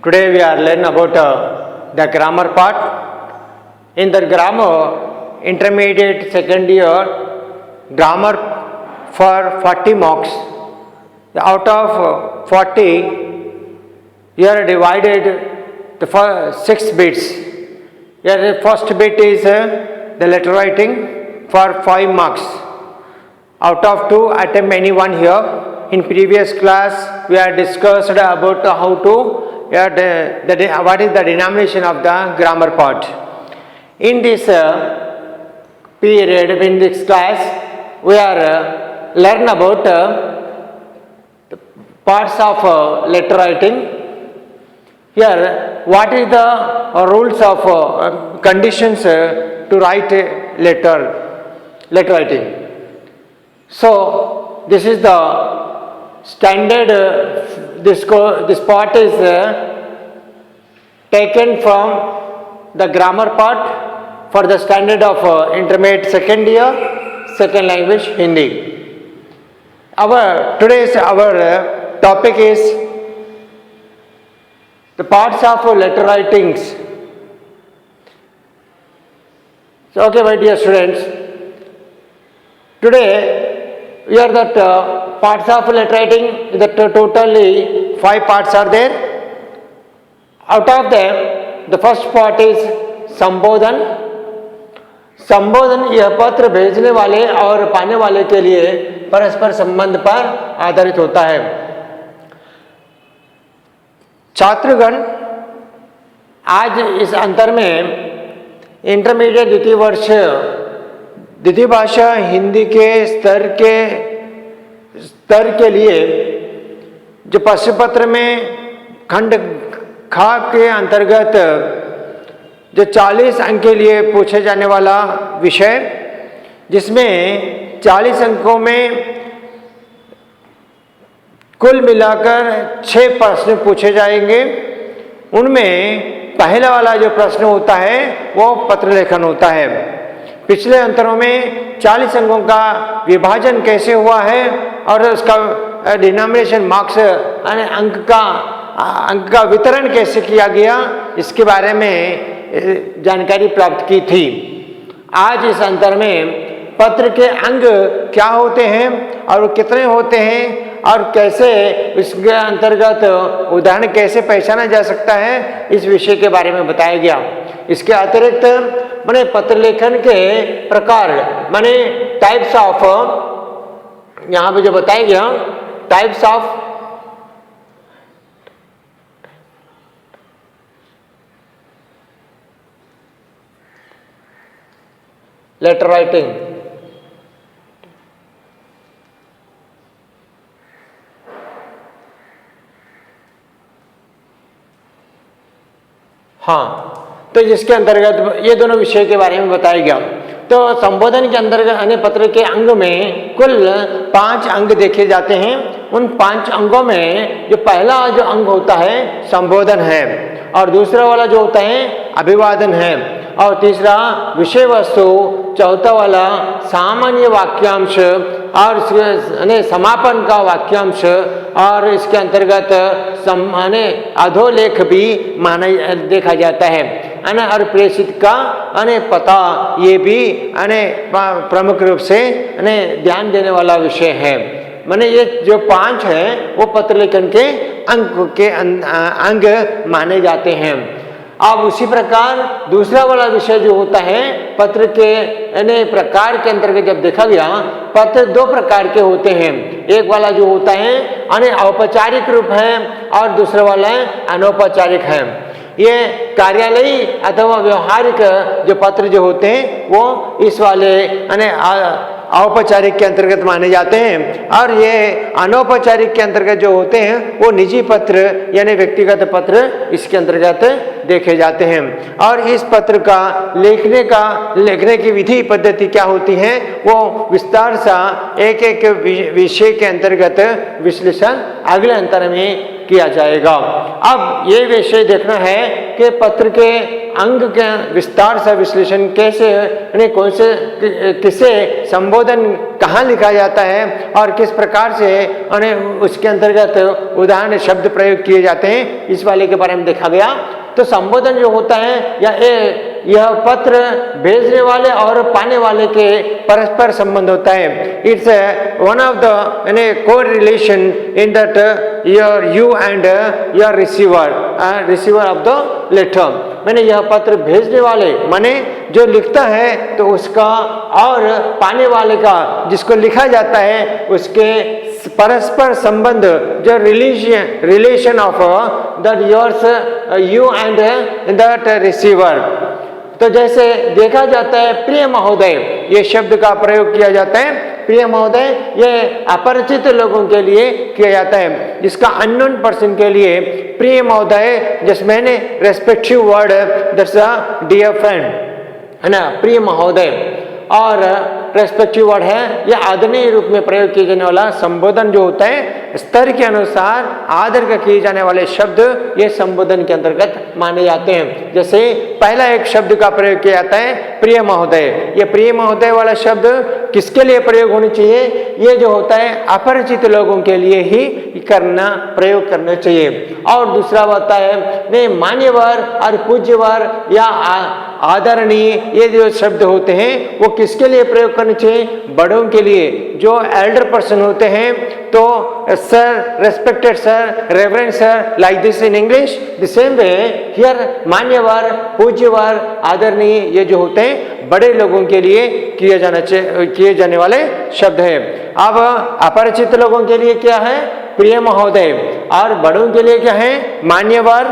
Today we are learning about the grammar part. In the grammar, intermediate second year, grammar for 40 marks. Out of 40, you are divided the first 6 bits. Here the first bit is the letter writing for 5 marks. Out of 2, attempt any one here. In previous class, we have discussed about how to what is the denomination of the grammar part. In this period, in this class, we are learn about the parts of letter writing. Here, what is the rules of conditions to write a letter writing. So, this is the standard. This part is taken from the grammar part for the standard of intermediate second year, second language Hindi. Today's topic is the parts of letter writings. So, okay, my dear students, today we are that parts of letter writing, that totally 5 parts are there. Out of them, the first part is संबोधन. संबोधन यह पत्र भेजने वाले और पाने वाले के लिए परस्पर संबंध पर आधारित होता है. छात्रगण, आज इस अंतर में इंटरमीडिएट द्वितीय वर्ष द्वितीय भाषा हिंदी के स्तर के लिए जो प्रश्न पत्र में खंड खा के अंतर्गत जो 40 अंक के लिए पूछे जाने वाला विषय, जिसमें 40 अंकों में कुल मिलाकर 6 प्रश्न पूछे जाएंगे. उनमें पहला वाला जो प्रश्न होता है वो पत्र लेखन होता है. पिछले अंतरों में 40 अंकों का विभाजन कैसे हुआ है और उसका डिनोमिनेशन मार्क्स यानी अंक का वितरण कैसे किया गया, इसके बारे में जानकारी प्राप्त की थी. आज इस अंतर में पत्र के अंग क्या होते हैं और कितने होते हैं और कैसे इसके अंतर्गत उदाहरण कैसे पहचाना जा सकता है, इस विषय के बारे में बताया गया. इसके अतिरिक्त माने पत्र लेखन के प्रकार माने टाइप्स ऑफ, यहाँ पे जो बताया गया टाइप्स ऑफ लेटर राइटिंग. हाँ, तो जिसके अंतर्गत ये दोनों विषय के बारे में बताया गया. तो संबोधन के अंतर्गत अन्य पत्र के अंग में कुल 5 अंग देखे जाते हैं. उन 5 अंगों में जो पहला जो अंग होता है संबोधन है, और दूसरा वाला जो होता है अभिवादन है, और तीसरा विषय वस्तु, चौथा वाला सामान्य वाक्यांश और समापन का वाक्यांश, और इसके अंतर्गत अधोलेख भी माना देखा जाता है. और प्रेषित का पता, ये भी प्रमुख रूप से ध्यान देने वाला विषय है. माने ये जो 5 है वो पत्र लेखन के अंग माने जाते हैं. अब उसी प्रकार दूसरा वाला विषय जो होता है पत्र के प्रकार के अंतर्गत जब देखा गया, पत्र 2 प्रकार के होते हैं. एक वाला जो होता है औपचारिक रूप है और दूसरा वाला अनौपचारिक है. ये कार्यालयी अथवा व्यवहारिक जो पत्र जो होते हैं वो इस वाले औपचारिक के अंतर्गत माने जाते हैं, और ये अनौपचारिक के अंतर्गत जो होते हैं वो निजी पत्र यानी व्यक्तिगत पत्र इसके अंतर्गत देखे जाते हैं. और इस पत्र का लिखने की विधि पद्धति क्या होती है वो विस्तार सा एक एक विषय के अंतर्गत विश्लेषण अगले अंतर में किया जाएगा. अब ये विषय देखना है कि पत्र के अंग के विस्तार से विश्लेषण कैसे कौन से किसे संबोधन कहाँ लिखा जाता है और किस प्रकार से उसके अंतर्गत उदाहरण शब्द प्रयोग किए जाते हैं, इस वाले के बारे में देखा गया। तो संबोधन जो होता है या यह पत्र भेजने वाले और पाने वाले के परस्पर संबंध होता है। It's one of the correlation in that your you and your receiver of the letter. मैंने यह पत्र भेजने वाले माने जो लिखता है तो उसका, और पाने वाले का जिसको लिखा जाता है उसके परस्पर संबंध, जो relation of that yours you and that receiver. तो जैसे देखा जाता है प्रिय महोदय, ये शब्द का प्रयोग किया जाता है। प्रिय महोदय ये अपरिचित लोगों के लिए किया जाता है, जिसका अननोन पर्सन के लिए प्रिय महोदय, जिसमें respective word that's a dear friend, है ना, प्रिय महोदय। और रेस्पेक्टिव वर्ड है, यह आदरणीय रूप में प्रयोग किए जाने वाला संबोधन जो होता है, स्तर के अनुसार आदर का किए जाने वाले शब्द ये संबोधन के अंतर्गत माने जाते हैं। जैसे पहला एक शब्द का प्रयोग किया जाता है प्रिय महोदय। ये प्रिय महोदय वाला शब्द किसके लिए प्रयोग होनी चाहिए? ये जो होता है अपरिचित लोगों के लिए ही प्रयोग करना चाहिए। और दूसरा होता है मान्यवर और पूज्यवर या आदरणीय, ये जो शब्द होते हैं वो किसके लिए प्रयोग करने चाहिए? बड़ों के लिए, जो एल्डर पर्सन होते हैं। तो sir, respected sir, reverend sir, like this in English. The same way here मान्यवर, पूज्यवर, आदरणीय, ये जो होते हैं बड़े लोगों के लिए किए जाने वाले शब्द है। अब अपरिचित लोगों के लिए क्या है? प्रिय महोदय। और बड़ों के लिए क्या है? मान्यवर,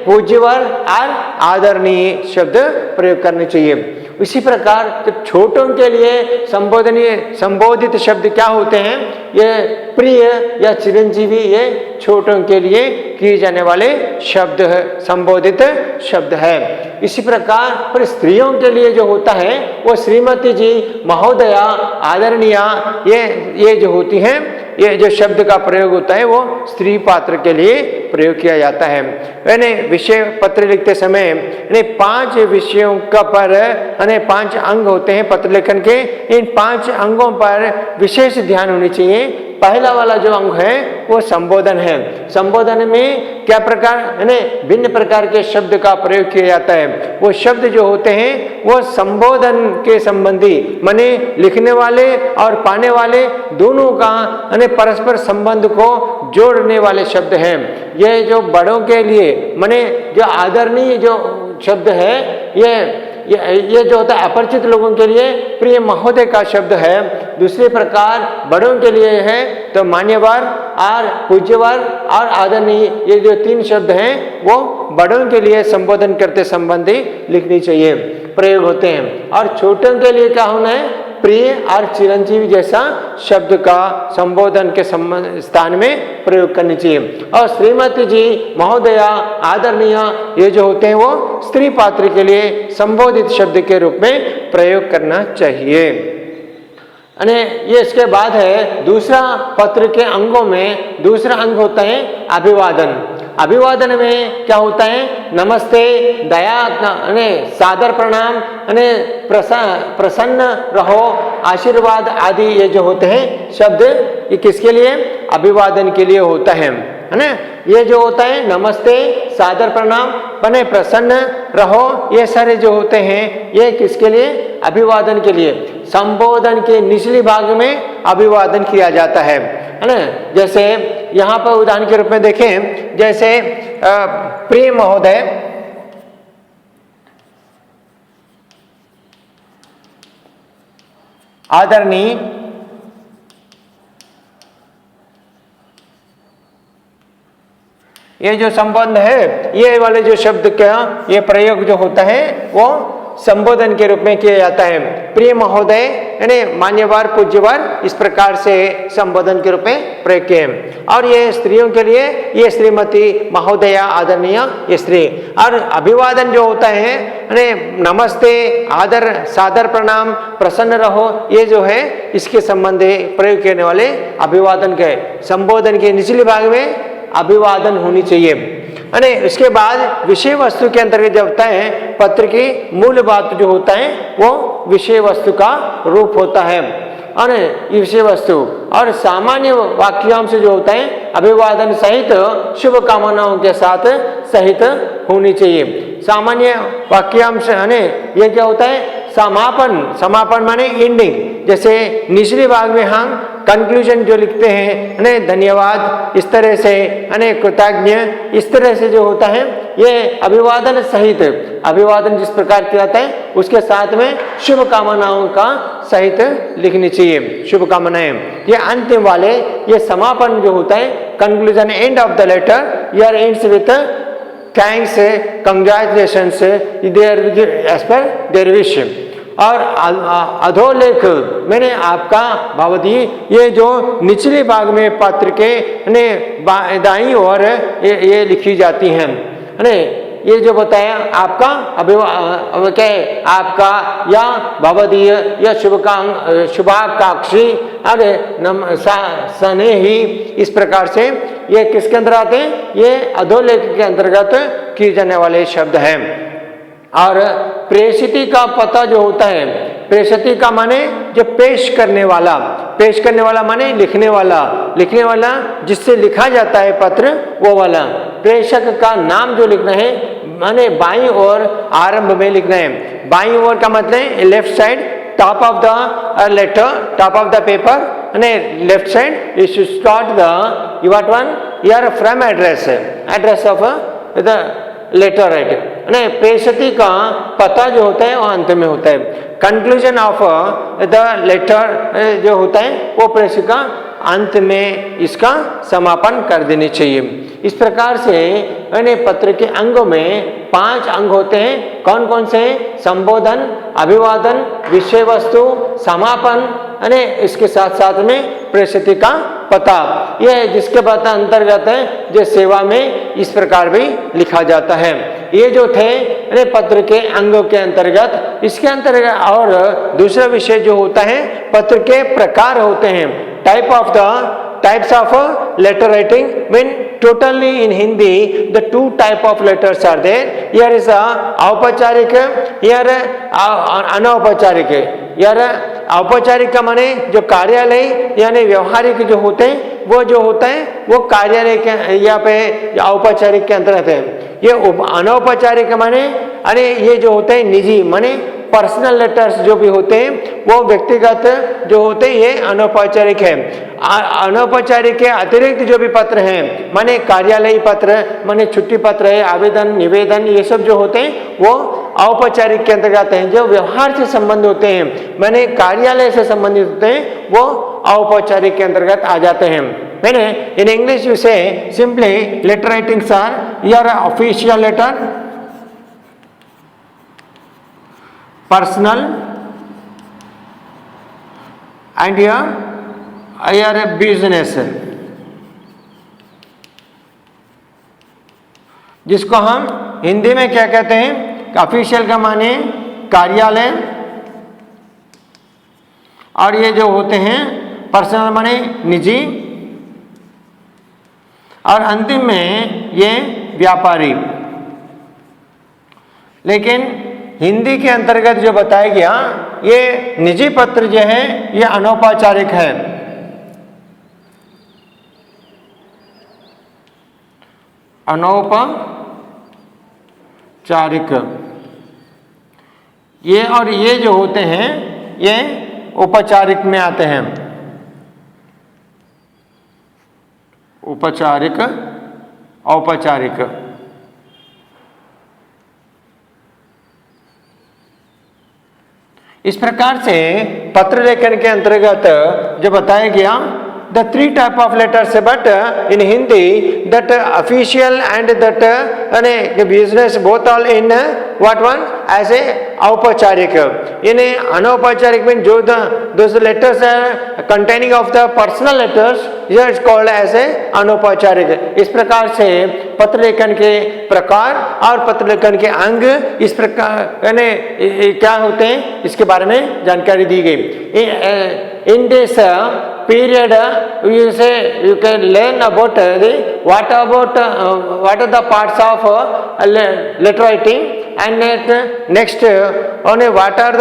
पूज्यवर और आदरणीय शब्द प्रयोग करने चाहिए। इसी प्रकार जब छोटों के लिए संबोधित शब्द क्या होते हैं? ये प्रिय या चिरंजीवी, ये छोटों के लिए किए जाने वाले शब्द है, संबोधित शब्द है। इसी प्रकार पर स्त्रियों के लिए जो होता है वो श्रीमती जी, महोदया, आदरणीया, ये जो होती हैं, ये जो शब्द का प्रयोग होता है वो स्त्री पात्र के लिए प्रयोग किया जाता है। यानी विषय पत्र लिखते समय 5 विषयों का पर 5 अंग होते हैं पत्र लेखन के। इन 5 अंगों पर विशेष ध्यान होनी चाहिए। पहला वाला जो अंग है वो संबोधन है। संबोधन में क्या प्रकार भिन्न प्रकार के शब्द का प्रयोग किया जाता है। वो शब्द जो होते हैं वो संबोधन के संबंधी, माने लिखने वाले और पाने वाले दोनों का परस्पर संबंध को जोड़ने वाले शब्द हैं। ये जो बड़ों के लिए माने जो आदरणीय जो शब्द है, ये जो होता है अपरिचित लोगों के लिए प्रिय महोदय का शब्द है। दूसरे प्रकार बड़ों के लिए है तो मान्यवर और पूज्यवर और आदरणीय, ये जो 3 शब्द हैं वो बड़ों के लिए संबोधन करते संबंधी लिखनी चाहिए, प्रयोग होते हैं। और छोटों के लिए क्या होना है? प्रिय और चिरंजीवी जैसा शब्द का संबोधन के स्थान में प्रयोग करनी चाहिए। और श्रीमती जी, महोदया, आदरणीय, ये जो होते हैं वो स्त्री पात्र के लिए संबोधित शब्द के रूप में प्रयोग करना चाहिए। ये इसके बाद है दूसरा, पत्र के अंगों में दूसरा अंग होता है अभिवादन। अभिवादन में क्या होता है? नमस्ते, दया, सादर प्रणाम, प्रसन्न रहो, आशीर्वाद आदि, ये जो होते हैं शब्द, ये किसके लिए? अभिवादन के लिए होता है ना। ये जो होता है नमस्ते, सादर प्रणाम, प्रसन्न रहो, ये सारे जो होते हैं ये किसके लिए? अभिवादन के लिए। संबोधन के निचली भाग में अभिवादन किया जाता है ना। जैसे यहाँ पर उदाहरण के रूप में देखें, जैसे प्रिय महोदय, आदरणीय, ये जो संबंध है, ये वाले जो शब्द का ये प्रयोग जो होता है वो संबोधन के रूप में किया जाता है। प्रिय महोदय यानी मान्यवर, पूज्यवर, इस प्रकार से संबोधन के रूप में प्रयोग किए। और ये स्त्रियों के लिए ये श्रीमती, महोदया, आदरणीय, ये स्त्री। और अभिवादन जो होता है नमस्ते, आदर, सादर प्रणाम, प्रसन्न रहो, ये जो है इसके संबंधी प्रयोग करने वाले अभिवादन के संबोधन के निचले भाग में अभिवादन होनी चाहिए। इसके बाद विषय वस्तु के अंतर्गत जब होता है, पत्र की मूल बात जो होता है वो विषय वस्तु का रूप होता है। और विषय वस्तु और सामान्य वाक्यांश जो होता है अभिवादन सहित शुभ कामनाओं के साथ सहित होनी चाहिए। सामान्य वाक्यांश है ये क्या होता है, समापन, समापन माने एंडिंग। जैसे निचले भाग में हम कंक्लूजन जो लिखते हैं धन्यवाद इस तरह से कृतज्ञ इस तरह से जो होता है ये अभिवादन सहित, अभिवादन जिस प्रकार किया जाता है उसके साथ में शुभ कामनाओं का सहित लिखनी चाहिए, शुभकामनाएं। ये अंतिम वाले ये समापन जो होता है conclusion end of the letter year ends with thanks congratulations as per their wish. और अधोलेख मैंने आपका भावदी ये जो निचले भाग में पत्र के दाईं ओर ये लिखी जाती हैं ये जो बताया आपका आपका या भवदीय या शुभाकांक्षी अरे सने ही इस प्रकार से ये किसके अंदर आते हैं, ये अधोलेख के अंतर्गत किए जाने वाले शब्द हैं। और प्रेषिती का पता जो होता है, प्रेषिती का माने जो पेश करने वाला, पेश करने वाला माने लिखने वाला, लिखने वाला जिससे लिखा जाता है पत्र वो वाला। प्रेषक का नाम जो लिखना है माने बाईं ओर आरंभ में लिखना है। बाईं ओर का मतलब है left side, top of the letter, top of the paper left side you should start the what one your from address, address of the letter right. प्रेषिती का पता जो होता है वो अंत में होता है। कंक्लूजन ऑफ द लेटर जो होता है वो प्रेषित का अंत में इसका समापन कर देनी चाहिए। इस प्रकार से पत्र के अंगों में 5 अंग होते हैं। कौन कौन से? संबोधन, अभिवादन, विषय वस्तु, समापन इसके साथ साथ में प्रेषिती का पता। यह जिसके पता अंतर्गत है जो सेवा में इस प्रकार भी लिखा जाता है। ये जो थे पत्र के अंगों के अंतर्गत। इसके अंतर्गत और दूसरा विषय जो होता है पत्र के प्रकार होते हैं। Types of letter writing. When totally in Hindi, the 2 type of letters are there. Here is औपचारिक, here अनौपचारिक। here औपचारिक का माने जो कार्यालय यानी व्यवहारिक जो होते हैं वो जो होता है वो कार्यालय के यहाँ पे औपचारिक के अंतर्गत है। ये अनौपचारिक माने ये जो होते हैं निजी माने पर्सनल लेटर्स जो भी होते हैं वो व्यक्तिगत जो होते हैं ये अनौपचारिक है। अनौपचारिक के अतिरिक्त जो भी पत्र हैं माने कार्यालयी पत्र माने छुट्टी पत्र है, आवेदन, निवेदन, ये सब जो होते हैं वो औपचारिक के अंतर्गत हैं। जो व्यवहार से संबंध होते हैं माने कार्यालय से संबंधित होते हैं वो औपचारिक के अंतर्गत आ जाते हैं। मैंने in English you say simply letter writings are your official letter, personal and your business, जिसको हम हिंदी में क्या कहते हैं? ऑफिशियल का माने कार्यालय और ये जो होते हैं पर्सनल माने निजी और अंतिम में ये व्यापारी। लेकिन हिंदी के अंतर्गत जो बताया गया ये निजी पत्र जो है ये अनौपचारिक है। अनौपचारिक ये और ये जो होते हैं ये औपचारिक में आते हैं। औपचारिक, औपचारिक। इस प्रकार से पत्र लेखन के अंतर्गत जो बताया गया the 3 type of letters, but in Hindi that official and that business both all in what one as a औपचारिक। in अनौपचारिक means जो those letters are containing of the personal letters here is called as a अनौपचारिक। इस प्रकार से पत्र लेखन के प्रकार और पत्र लेखन के अंग इस प्रकार यानी क्या होते हैं इसके बारे में जानकारी दी गई। In this period you say you can learn about what are the parts of letter writing and next only what are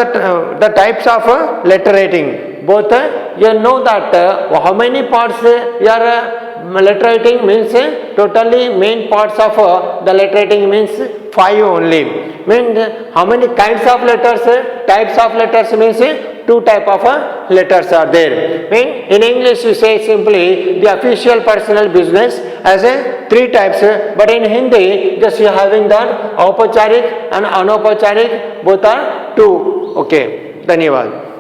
the types of letter writing. both you know that how many parts your letter writing means totally main parts of the letter writing means 5 only. Means how many kinds of letters, types of letters means 2 type of letters are there. Mean in English you say simply the official personal business as a 3 types, but in Hindi just you having that औपचारिक and अनौपचारिक both are 2. Okay, धन्यवाद.